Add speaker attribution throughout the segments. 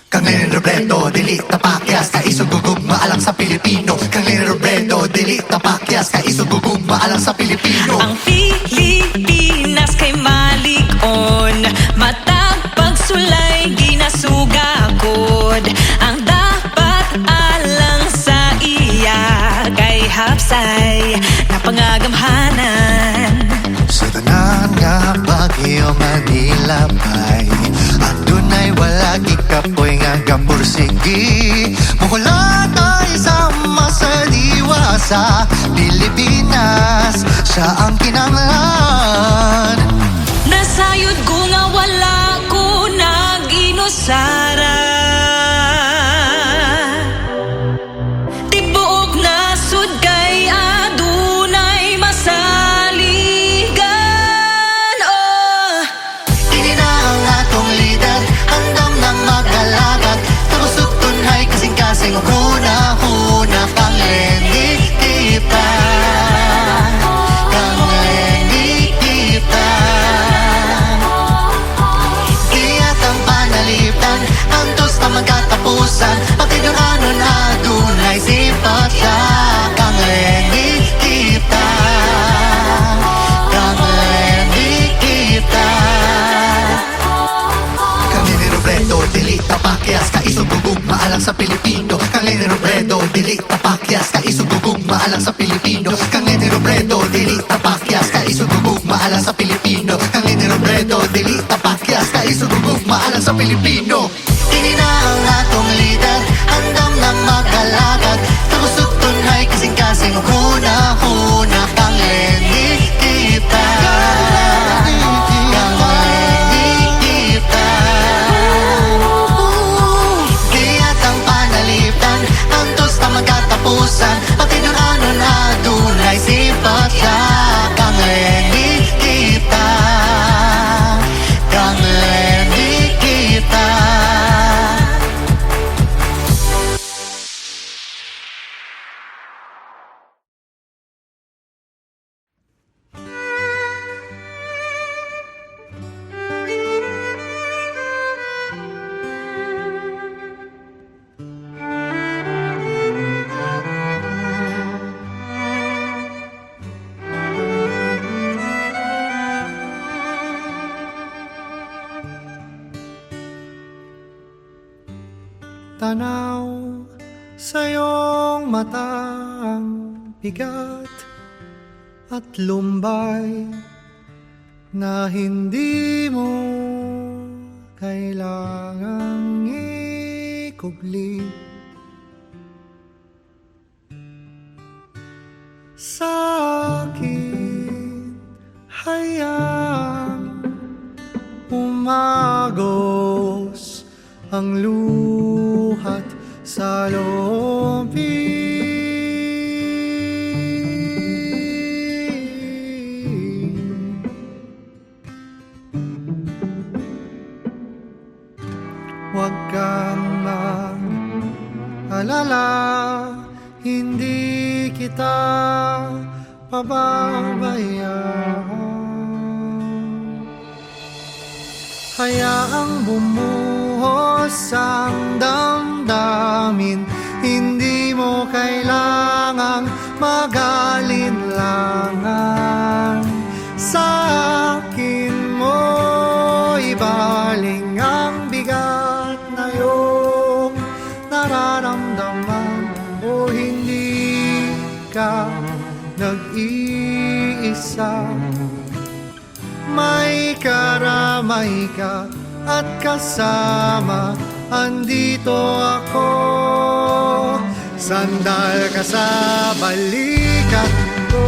Speaker 1: Kang Robredo, dili tapakyas, kaisugugog maalang sa Pilipino. Kang Robredo, dili tapakyas, kaisugugog maalang sa Pilipino.
Speaker 2: Ang Pilipinas kay malig-on, matag pagsulay ginasugakod. Ang dapat alang sa iya kay hapsay na pangagamhanan.
Speaker 1: Sa tanan nga Baguio, Manila bay, adunay wala gikapoy nga gapursigi. Muhulat ay sama sa diwa sa Pilipinas, siya ang kinanglan.
Speaker 2: Nasayod ko nga wala ko nag-inusara. Tibuok na sud kay adunay masaligan. Oh,
Speaker 1: Kini na ang atong lider, andam nang magkalagat. Tabusog tunhay kasing-kasing huna-huna. Kang Lenny kita, Kang Lenny kita. Iyat ang panalitan, antos na magkatapusan. Pati yung ano na dunay sipat siya. Kang Lenny kita, Kang Lenny kita. Kang Lenny Robredo, dili tapakyas, kaisugugog maalang sa Pilipino. Kang Lenny Robredo, dili tapakyas, kaisugugog maalang sa Pilipino. Kang Lenny Robredo, dili tapakyas, kaisugugog maalang sa Pilipino. Kang Lenny Robredo, dili tapakyas, kaisugugog maalang sa Pilipino. Kini na ang atong lider, andam nang magkalagat. Tabusog tunhay kasing-kasing huna-huna. Kang Lenny kita, Kang Lenny kita. Iyat ang panalitan, antos na magkatapusan. Pati yung ano na dunay sipat siya. Kang Lenny kita, Kang Lenny kita.
Speaker 3: Tanaw sa iyong matang bigat at lumbay na hindi mo kailangang ikubli. Sa akin hayang umagos ang luhat sa loobin. Huwag kang mag-alala, hindi kita pababayaan. Hayaang bumuhos ang damdamin, hindi mo kailangang mag-alinlangan. Sa akin mo ibaling ang bigat na iyong nararamdaman. O hindi ka nag-iisa, may karamay ka at kasama. Andito ako, sandal ka sa balikat ko.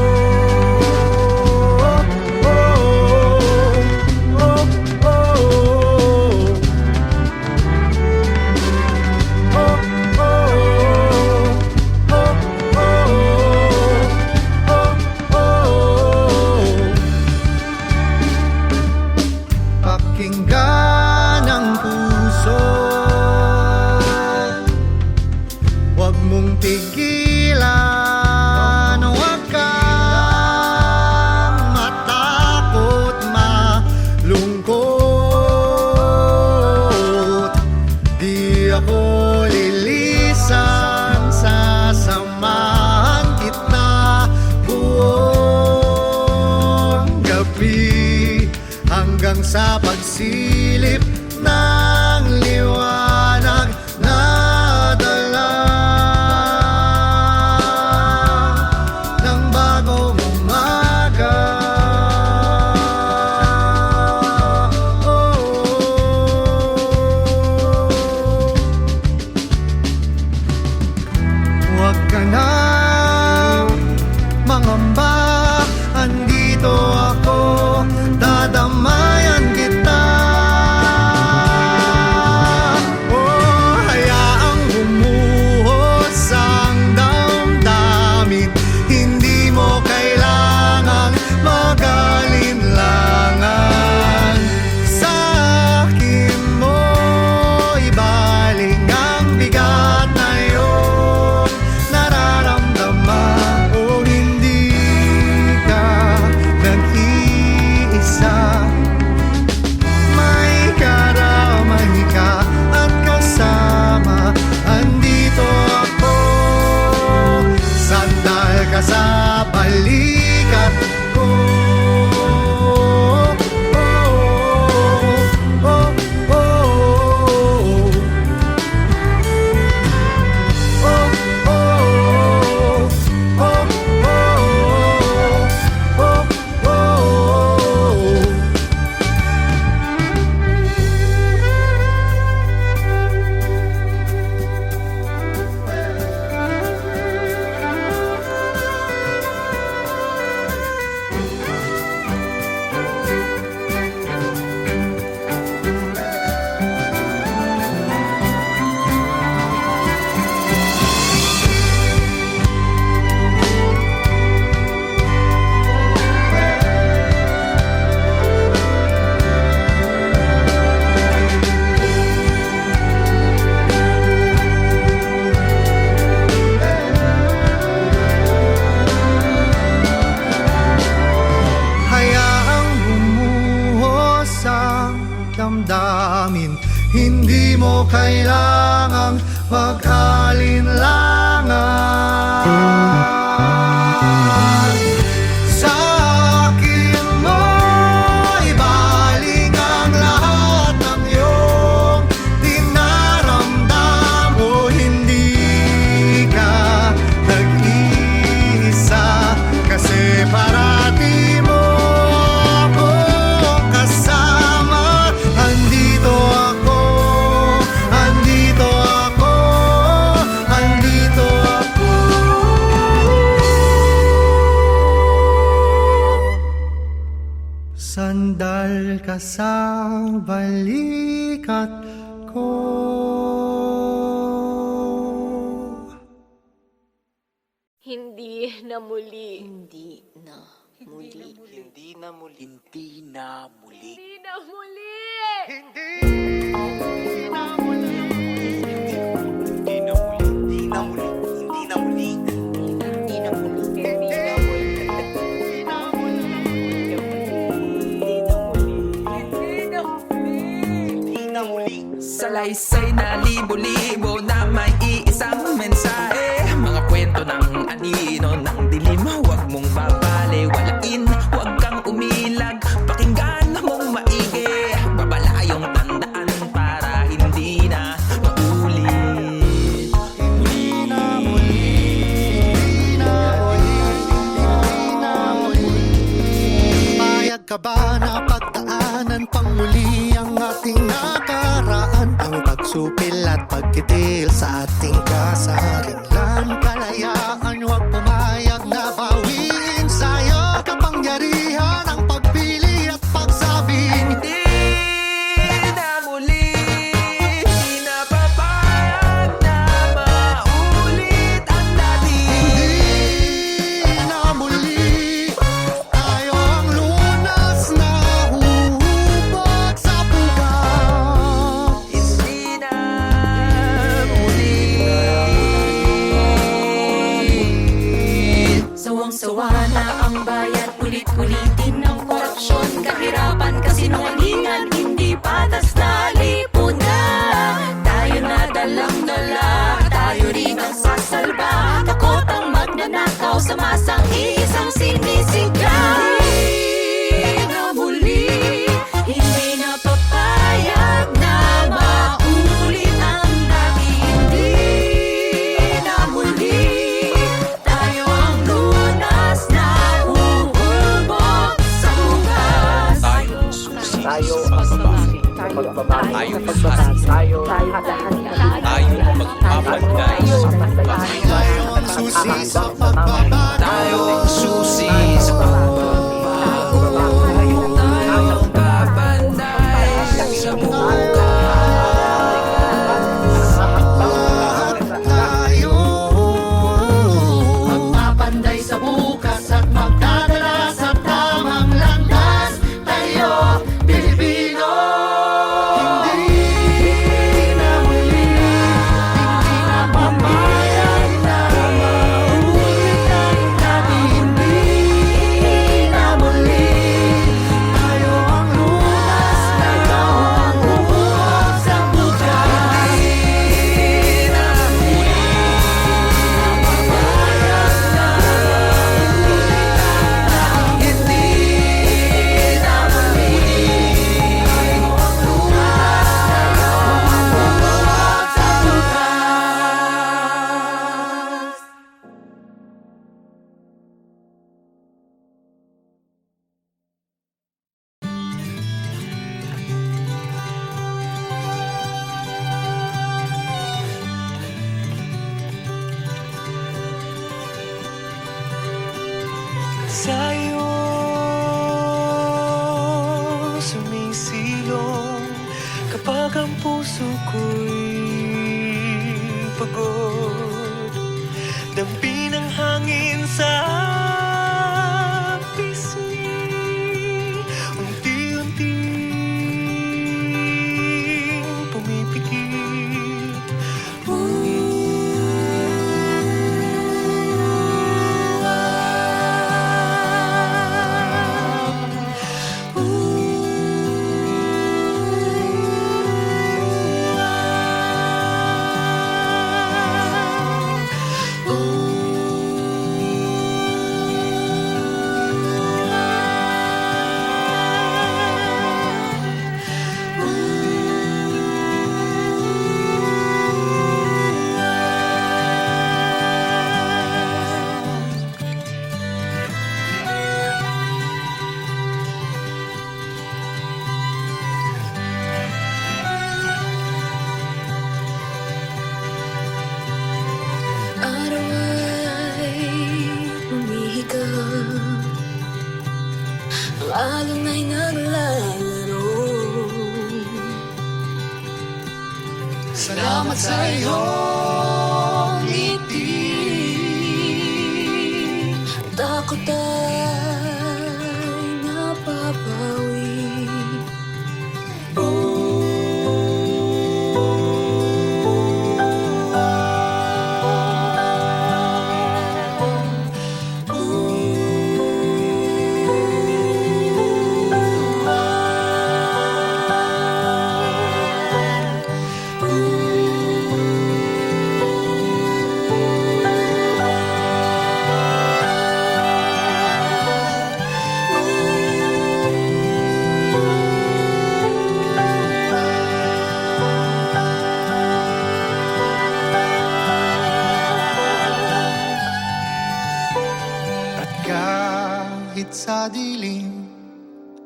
Speaker 3: Pakinggan ang puso, wag mong tigilan, wag kang Hindi mo kailangang mag-alinlangan. Sa akin mo ibaling ang lahat ng iyong dinaramdam. O hindi ka nag-iisa, kasi parati mo akong kasama. Andito ako, andito ako, andito ako. Sandal ka sa balikat ko.
Speaker 4: Hindi na muli.
Speaker 2: Hindi na muli.
Speaker 5: Hindi na muli. Hindi na muli.
Speaker 4: Hindi na muli.
Speaker 3: Hindi na muli.
Speaker 5: Hindi na muli. Hindi na muli. Hindi na muli.
Speaker 2: Hindi na muli.
Speaker 5: Hindi na muli.
Speaker 6: Salaysay na libo-libo na may iisang mensahe. Mga kwento ng anino ng dilim, huwag mong babaliwalain. Huwag kang umilag, pakinggan mong maigi. Babalayong tandaan para hindi na maulit.
Speaker 3: Hindi na muli. Hindi na muli. Hindi na muli. Payag ka ba na pagdaanan pang muli ang ating nakaraan? Ang pagsupil at pagkitil sa ating kasarinlan. Kalayaan, huwag pumayag na bawiin sa'yo kapangyarihan ang pagpili at pagsabi.
Speaker 6: Hindi na muli, di na papayag na maulit ang dati.
Speaker 3: Hindi na muli tayo ang lunas na huhubog sa bukas.
Speaker 6: Hindi na muli.
Speaker 2: Sawang-sawa na ang bayan, ulit-ulitin ng korupsyon, kahirapan, kasinungalingan, hindi patas na lipunan. Tayo na dalang-dala, tayo rin ang sasalba. Takot ang magnanakaw sa masang iisang sinisigaw. Hindi na muli, hindi na papayag na maulit ang dati. Hindi na muli, tayo ang lunas na huhubog sa bukas.
Speaker 6: Tayo ang susi
Speaker 5: Tayo
Speaker 6: sa
Speaker 5: ang
Speaker 6: pagbabago.
Speaker 5: Tayo ang
Speaker 6: Tayo
Speaker 5: Tayo
Speaker 6: ang magpapantay sa pagbabago.
Speaker 3: Tayo ang susi sa pagbabago.
Speaker 6: Tayo ang susi sa pagbabago. Tayo ang papantay sa
Speaker 3: Lahat tayo magpapanday sa bukas at magdadala sa tamang landas. Tayo, Pilipino. Hindi na muli, hindi na papayag na maulit ang dati. Hindi na muli, tayo ang lunas na huhubog sa bukas.
Speaker 7: Sa'yo sumisilong kapag ang puso ko'y pagod. Dampi ng hangin sa pisngi, unti-unting pumipikit.
Speaker 3: Salamat sa iyong ngiti.
Speaker 2: Takot ay napapawi.
Speaker 3: At kahit sa dilim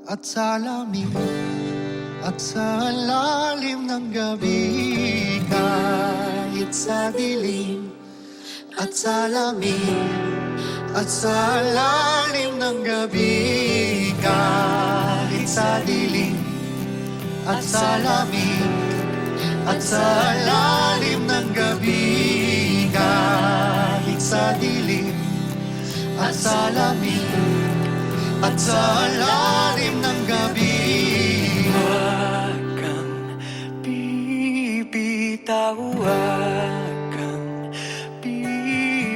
Speaker 3: at sa lamig at sa lalim ng gabi, kahit sa dilim at sa lamig at sa lalim ng gabi, kahit sa dilim at sa lamig at sa lalim ng gabi, kahit sa dilim at sa lamig at sa lalim ng gabi.
Speaker 7: Huwag kang bibitaw, huwag kang bibitaw,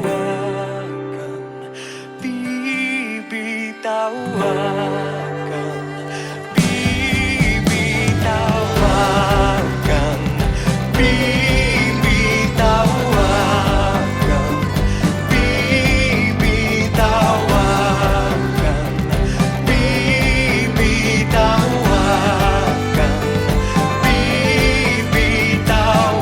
Speaker 7: huwag kang bibitaw, huwag kang bibitaw, huwag kang bibitaw, huwag kang bibitaw, huwag kang bibitaw, huwag kang bibitaw.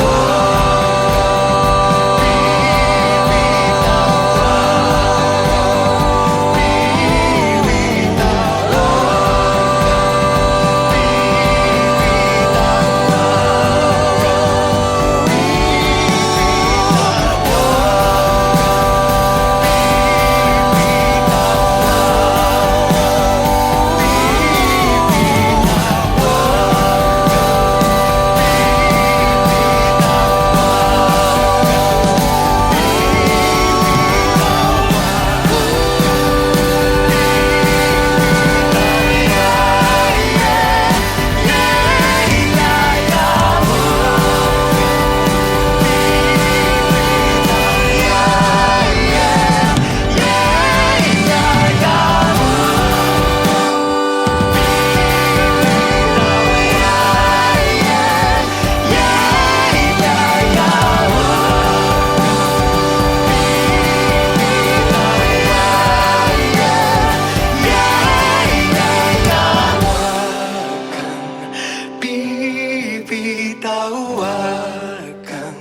Speaker 7: Bibitaw, huwag kang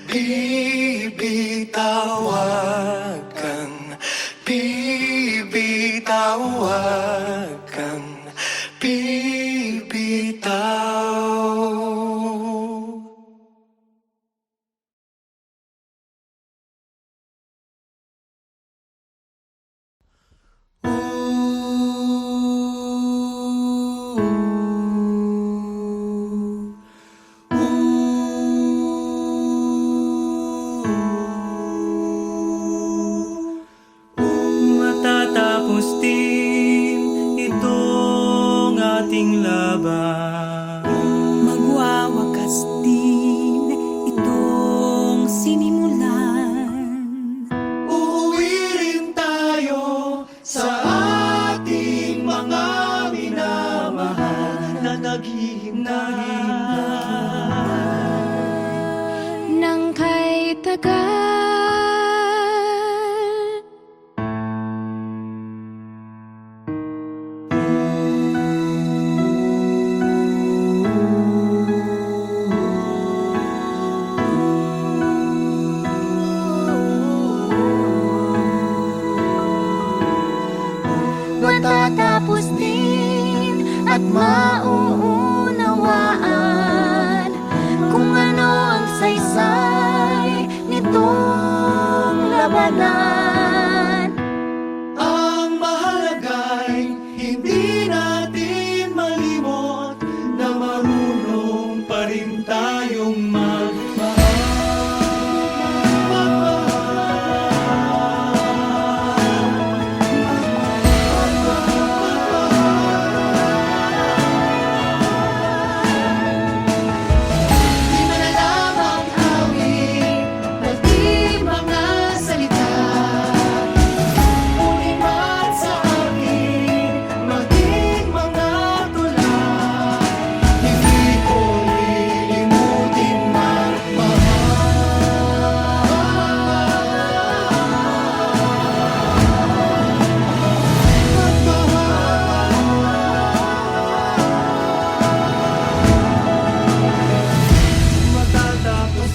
Speaker 7: bibitaw, huwag kang bibitaw, huwag kang bibitaw. Matatapos din itong ating laban.
Speaker 2: Magwawakas din itong sinimulan.
Speaker 3: Uuwi rin tayo sa ating mga minamahal na naghihintay.
Speaker 2: Nang kay tagal matatapos din at mauunawaan kung ano ang saysay nito.
Speaker 7: tayong magmahal.
Speaker 3: Di man alam ang awit, pati mga salita. Ngunit man sa akin, maging mga tula. Hindi ko lilimutin
Speaker 7: Matatapos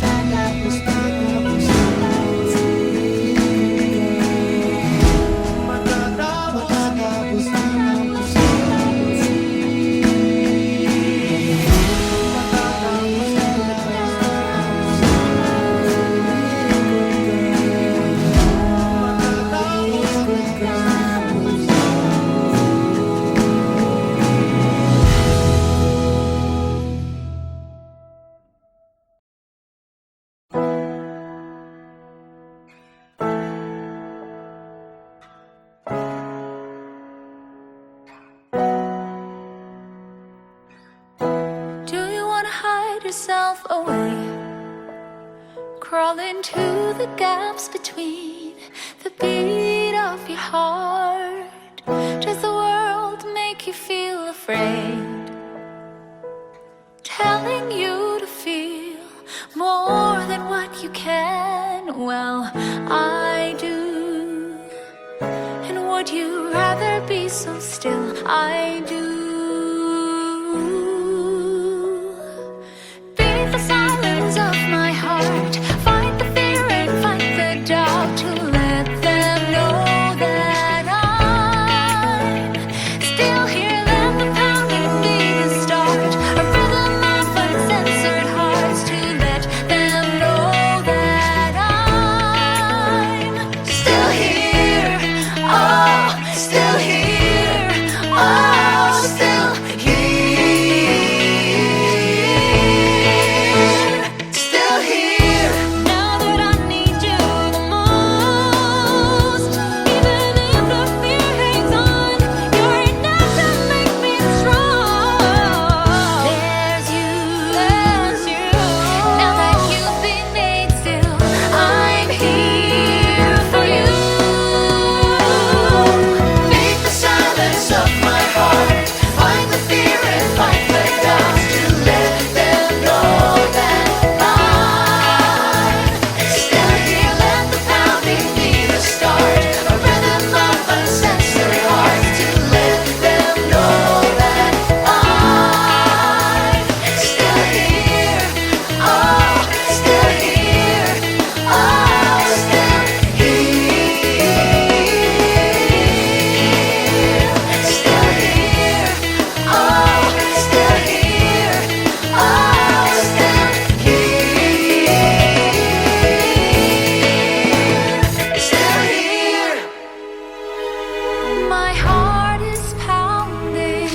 Speaker 8: Do you want to hide yourself away? Crawl into the gaps between the beat of your heart. Does the world make you feel afraid? Telling you to feel more than what you can. Well, I do. And would you rather be so still? I do. Beat the silence of my heart. Fight the fear and fight the doubt. To let them know that I'm still here. Let the pounding be the start. A rhythm of uncensored hearts. To let them know that I'm still here. Oh, still here. Oh, still here. Still here. Now that I need you the most, even if the fear hangs on, you're enough to make me strong. There's you. Now that you've been made still, I'm here for you. Beat the silence of my heart. Fight the fear and fight the doubt. To let them know that I'm still here. Let the pounding be the start. A rhythm of uncensored hearts. To let them know that I'm still here. Oh, still here. Oh, still here. Still here. Oh, still here. Oh, still here. Still here. My heart is pounding.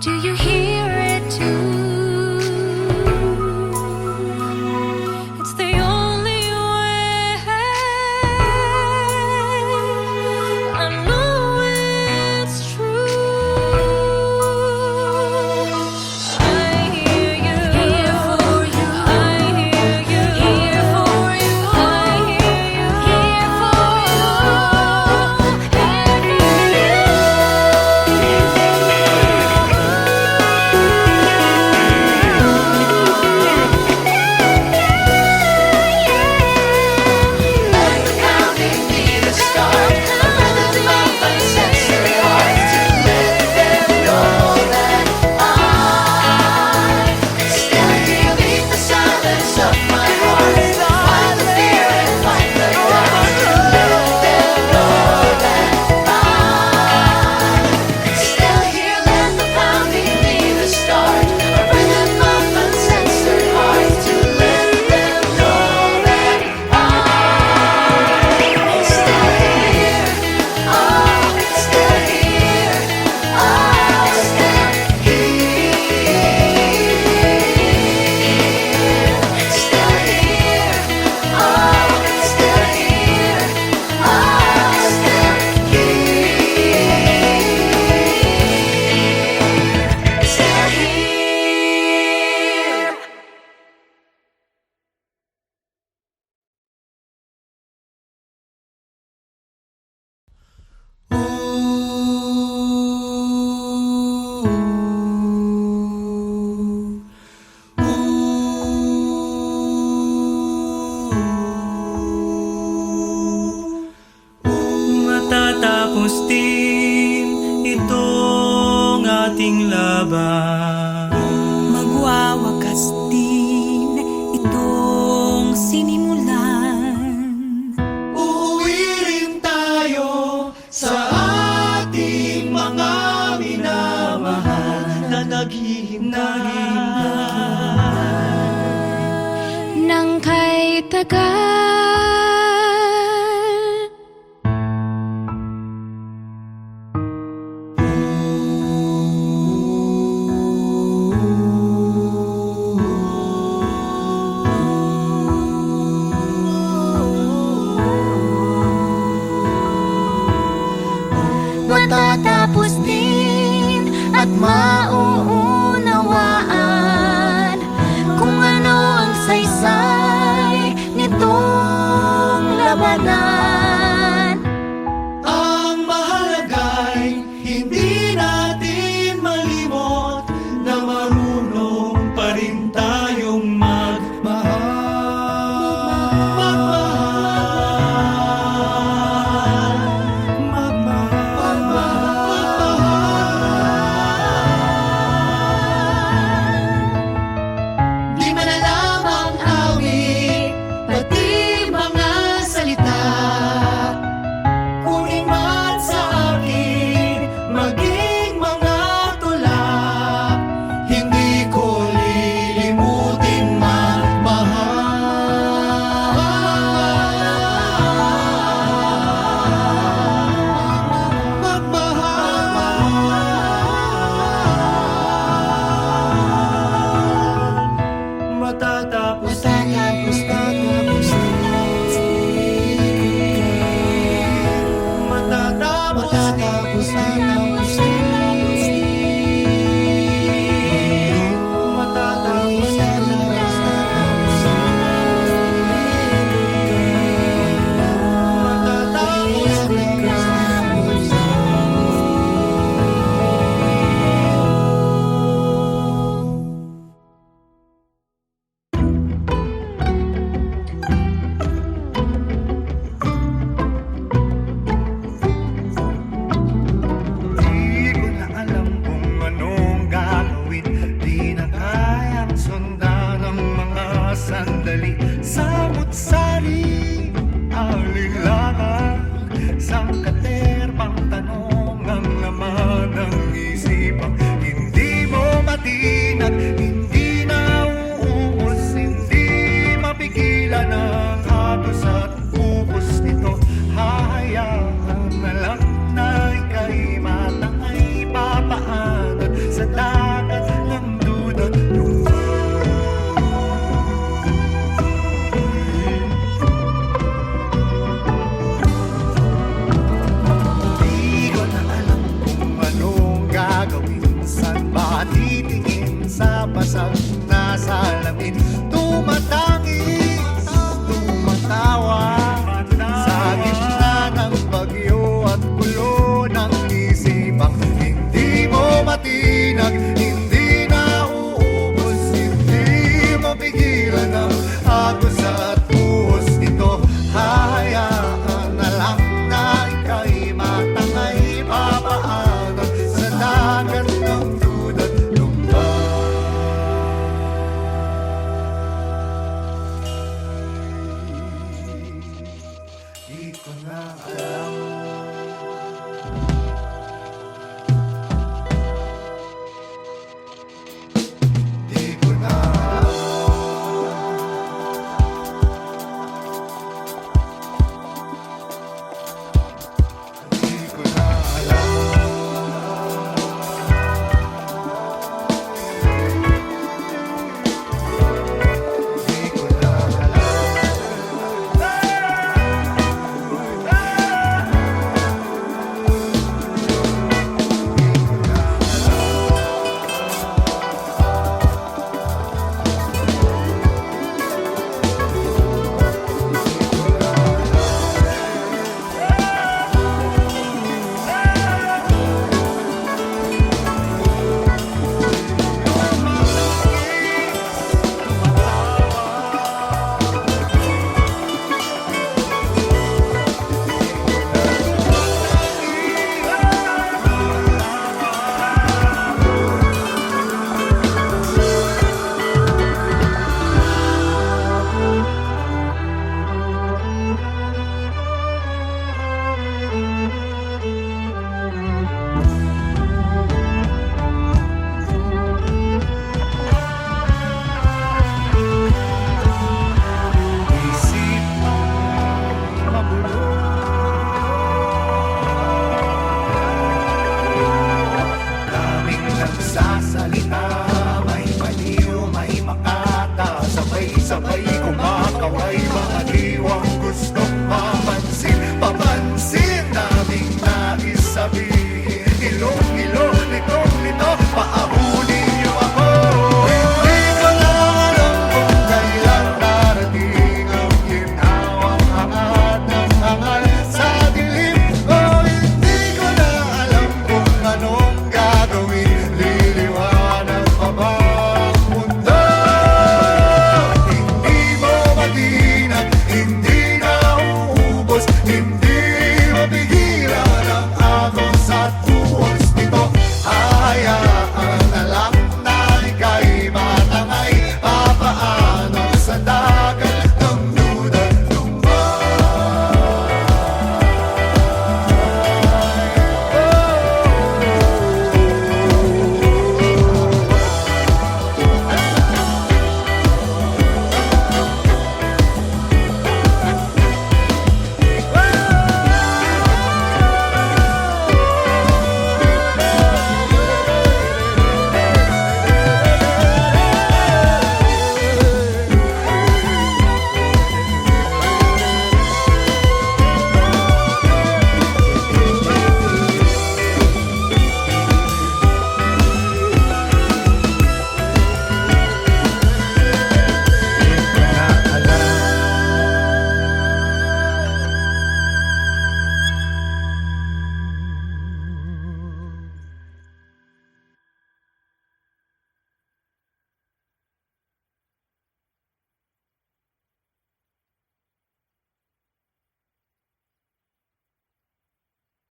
Speaker 8: Do you hear it too? It's the only way. I know it's true. I hear you. Here for you. I hear you. Here for you. I hear you. Here for you. Here for you.
Speaker 7: naghihintay.
Speaker 8: Nang kay tagal matatapos din at mauunawaan kung ano ang saysay nitong labanan.
Speaker 3: Ang mahalaga'y hindi natin malimot na marunong pa rin tayong Di man alam ang awit, pati mga salita. Kunin man sa akin, maging mga tula. Hindi ko lilimutin matatapos Di ko na alam kung anong gagawin. Di na kayang sundan ang mga sandali. Samut-sari, alinlangan, sangkaterbang tanong ang laman ng isipang hindi mo matinag, hindi na uubos, hindi mapigilan ang agos at ubos nito. Hahayaan na lang na ika'y matangay papaanan sa dagat ng duda't lupa. Di ko na alam kung anong gagawin. Saan ba titingin sa basag na salamin? Tumatangi, tumatawa sa gitna ng bagyo at gulo ng isipang hindi mo matinag, hindi na uubos, hindi mapigilan ang agos at buhos nito. Hahayaan na lang na ika'y matangay papaanan sa dagat ng duda't lumba. na